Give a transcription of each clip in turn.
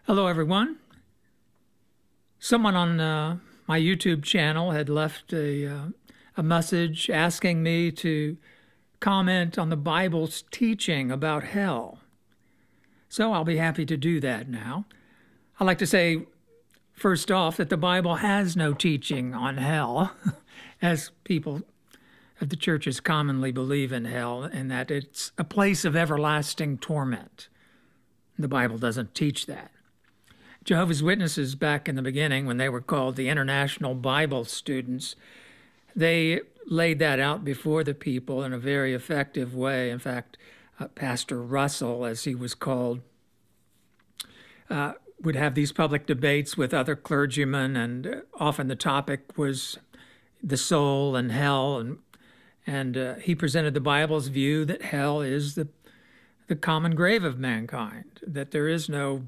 Hello, everyone. Someone on my YouTube channel had left a message asking me to comment on the Bible's teaching about hell. So I'll be happy to do that now. I'd like to say, first off, that the Bible has no teaching on hell, as people of the churches commonly believe in hell, and that it's a place of everlasting torment. The Bible doesn't teach that. Jehovah's Witnesses, back in the beginning, when they were called the International Bible Students, they laid that out before the people in a very effective way. In fact, Pastor Russell, as he was called, would have these public debates with other clergymen, and often the topic was the soul and hell, and he presented the Bible's view that hell is the common grave of mankind, that there is no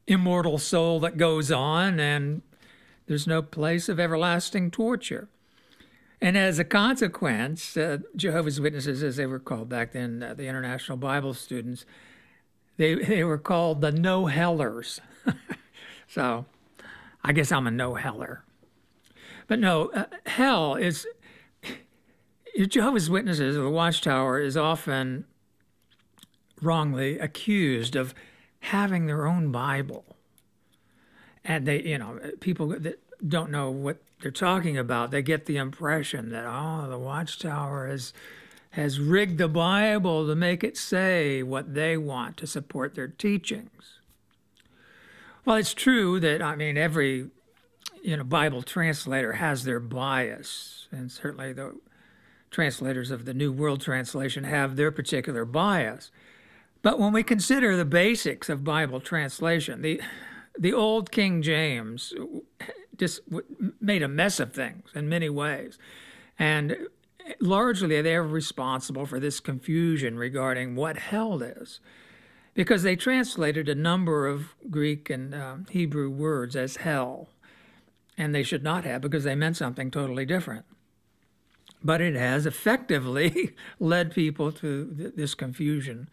immortal soul that goes on, and there's no place of everlasting torture. And as a consequence, Jehovah's Witnesses, as they were called back then, the International Bible Students, they were called the no-hellers. So I guess I'm a no-heller. But no, hell is... Jehovah's Witnesses, or the Watchtower, is often wrongly accused of having their own Bible. And they, people that don't know what they're talking about, they get the impression that, the Watchtower has rigged the Bible to make it say what they want to support their teachings. Well, it's true that, every, Bible translator has their bias, and certainly the translators of the New World Translation have their particular bias. But when we consider the basics of Bible translation, the old King James just made a mess of things in many ways. And largely they're responsible for this confusion regarding what hell is, because they translated a number of Greek and Hebrew words as hell, and they should not have, because they meant something totally different. But it has effectively led people to this confusion.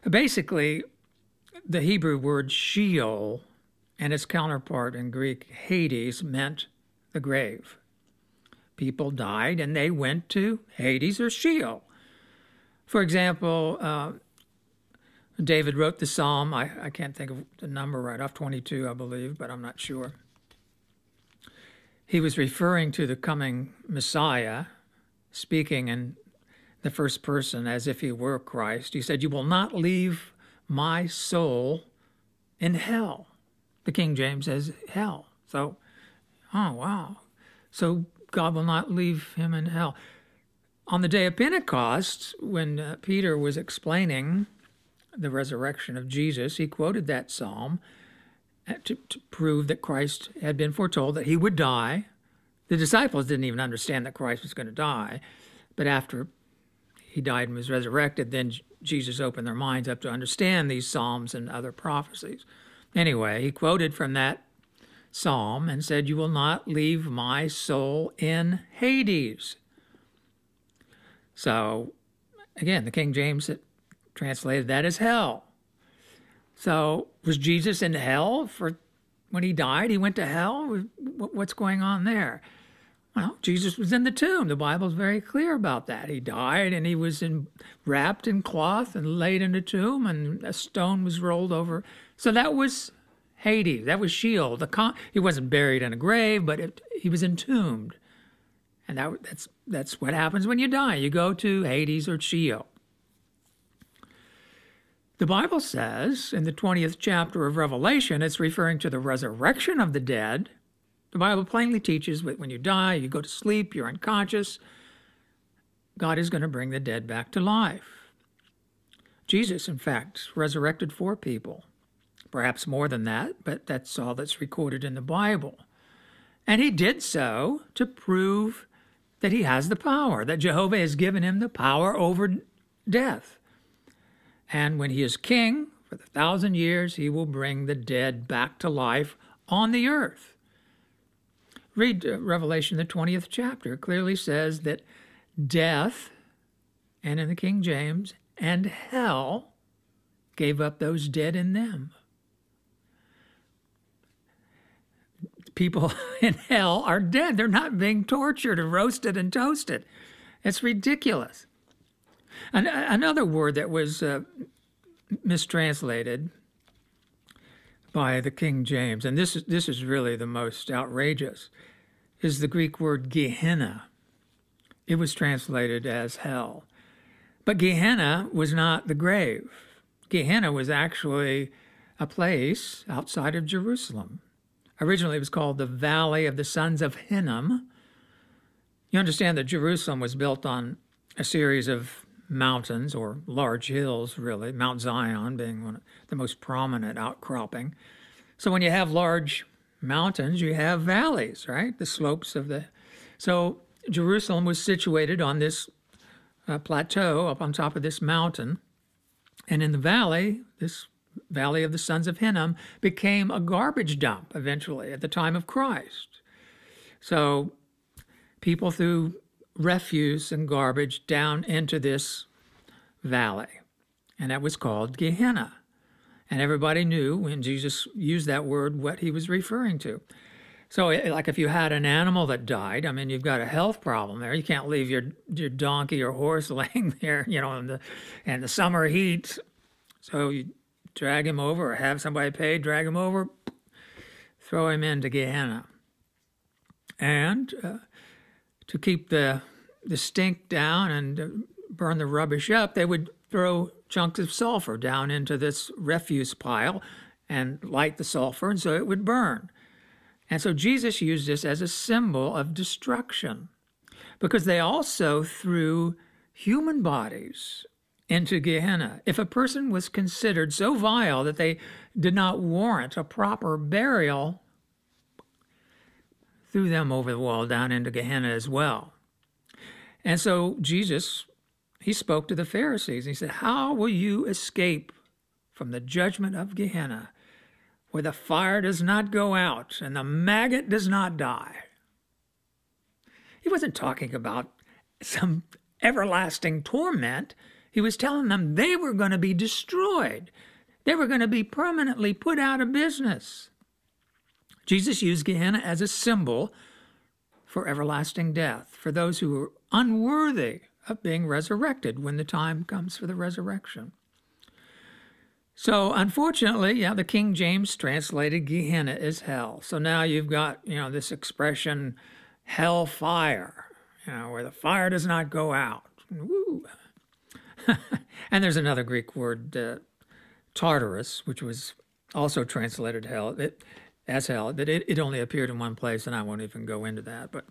Basically, the Hebrew word Sheol and its counterpart in Greek, Hades, meant the grave. People died and they went to Hades or Sheol. For example, David wrote the psalm, I can't think of the number right off, 22, I believe, but I'm not sure. He was referring to the coming Messiah, speaking in the first person as if he were Christ. He said, "You will not leave my soul in hell." The King James says hell. So, oh, wow. So God will not leave him in hell. On the day of Pentecost, when Peter was explaining the resurrection of Jesus, he quoted that psalm to prove that Christ had been foretold that he would die. The disciples didn't even understand that Christ was going to die. But after he died and was resurrected, then Jesus opened their minds up to understand these psalms and other prophecies. Anyway, he quoted from that psalm and said, "You will not leave my soul in Hades." So, again, the King James translated that as hell. So, was Jesus in hell when he died? He went to hell? What's going on there? Well, Jesus was in the tomb. The Bible's very clear about that. He died and he was wrapped in cloth and laid in a tomb, and a stone was rolled over. So that was Hades. That was Sheol. He wasn't buried in a grave, but he was entombed. And that's what happens when you die. You go to Hades or Sheol. The Bible says in the 20th chapter of Revelation, it's referring to the resurrection of the dead. The Bible plainly teaches that when you die, you go to sleep, you're unconscious, God is going to bring the dead back to life. Jesus, in fact, resurrected 4 people, perhaps more than that, but that's all that's recorded in the Bible. And he did so to prove that he has the power, that Jehovah has given him the power over death. And when he is king for the 1,000 years, he will bring the dead back to life on the earth. Read Revelation, the 20th chapter. It clearly says that death, and in the King James, and hell gave up those dead in them. people in hell are dead. They're not being tortured and roasted and toasted. It's ridiculous. And another word that was mistranslated by the King James, and this is really the most outrageous, is the Greek word Gehenna. It was translated as hell. But Gehenna was not the grave. Gehenna was actually a place outside of Jerusalem. Originally, it was called the Valley of the Sons of Hinnom. You understand that Jerusalem was built on a series of mountains, or large hills, really, Mount Zion being one of the most prominent outcropping. So when you have large mountains, you have valleys, right? The slopes of the... So Jerusalem was situated on this plateau up on top of this mountain. And in the valley, this Valley of the Sons of Hinnom became a garbage dump eventually at the time of Christ. So people threw refuse and garbage down into this valley, and that was called Gehenna. And everybody knew when Jesus used that word what he was referring to. So like if you had an animal that died, I mean, you've got a health problem there. You can't leave your donkey or horse laying there, in the summer heat. So you drag him over, or have somebody pay, drag him over, throw him into Gehenna. And to keep the stink down and burn the rubbish up, they would throw chunks of sulfur down into this refuse pile and light the sulfur, and so it would burn. And so Jesus used this as a symbol of destruction, because they also threw human bodies into Gehenna. If a person was considered so vile that they did not warrant a proper burial, threw them over the wall down into Gehenna as well. And so Jesus, he spoke to the Pharisees. He said, "How will you escape from the judgment of Gehenna, where the fire does not go out and the maggot does not die?" He wasn't talking about some everlasting torment. He was telling them they were going to be destroyed. They were going to be permanently put out of business. Jesus used Gehenna as a symbol for everlasting death, for those who are unworthy of being resurrected when the time comes for the resurrection. So unfortunately, the King James translated Gehenna as hell. So now you've got, this expression, hell fire, where the fire does not go out. Woo. And there's another Greek word, Tartarus, which was also translated as hell. But it only appeared in one place, and I won't even go into that. But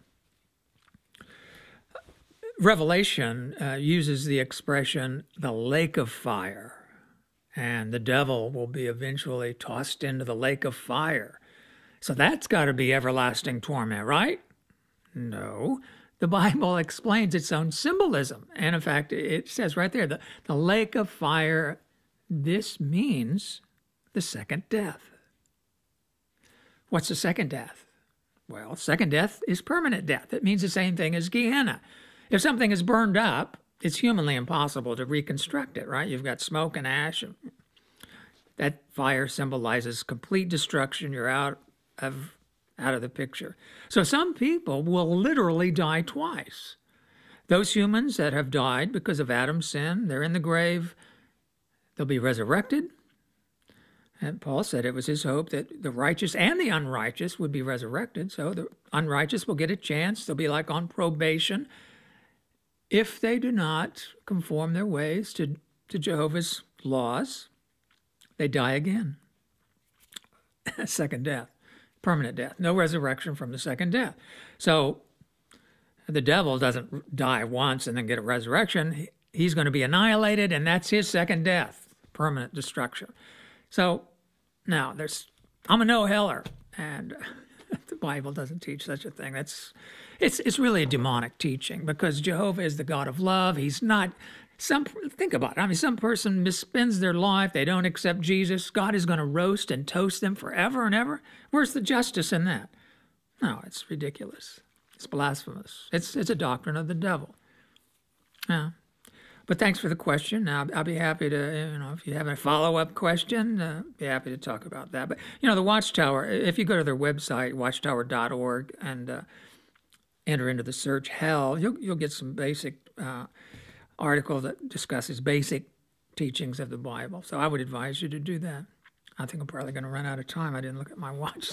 Revelation uses the expression, the lake of fire. And the devil will be eventually tossed into the lake of fire. So that's got to be everlasting torment, right? No. The Bible explains its own symbolism. And in fact, it says right there, the lake of fire, this means the second death. What's the second death? Well, second death is permanent death. It means the same thing as Gehenna. If something is burned up, it's humanly impossible to reconstruct it, right? You've got smoke and ash. And that fire symbolizes complete destruction. You're out of the picture. So some people will literally die twice. Those humans that have died because of Adam's sin, they're in the grave. They'll be resurrected. And Paul said it was his hope that the righteous and the unrighteous would be resurrected. So the unrighteous will get a chance. They'll be like on probation. If they do not conform their ways to Jehovah's laws, they die again. Second death, permanent death, no resurrection from the second death. So the devil doesn't die once and then get a resurrection. He's going to be annihilated, and that's his second death, permanent destruction. So now I'm a no-heller, and the Bible doesn't teach such a thing. It's really a demonic teaching, because Jehovah is the God of love. He's not think about it. Some person misspends their life. They don't accept Jesus. God is going to roast and toast them forever and ever. Where's the justice in that? No, it's ridiculous. It's blasphemous. It's a doctrine of the devil. Yeah. But thanks for the question. I'll be happy to, if you have a follow-up question, be happy to talk about that. But, the Watchtower, if you go to their website, watchtower.org, and enter into the search hell, you'll get some basic article that discusses basic teachings of the Bible. So I would advise you to do that. I think I'm probably going to run out of time. I didn't look at my watch.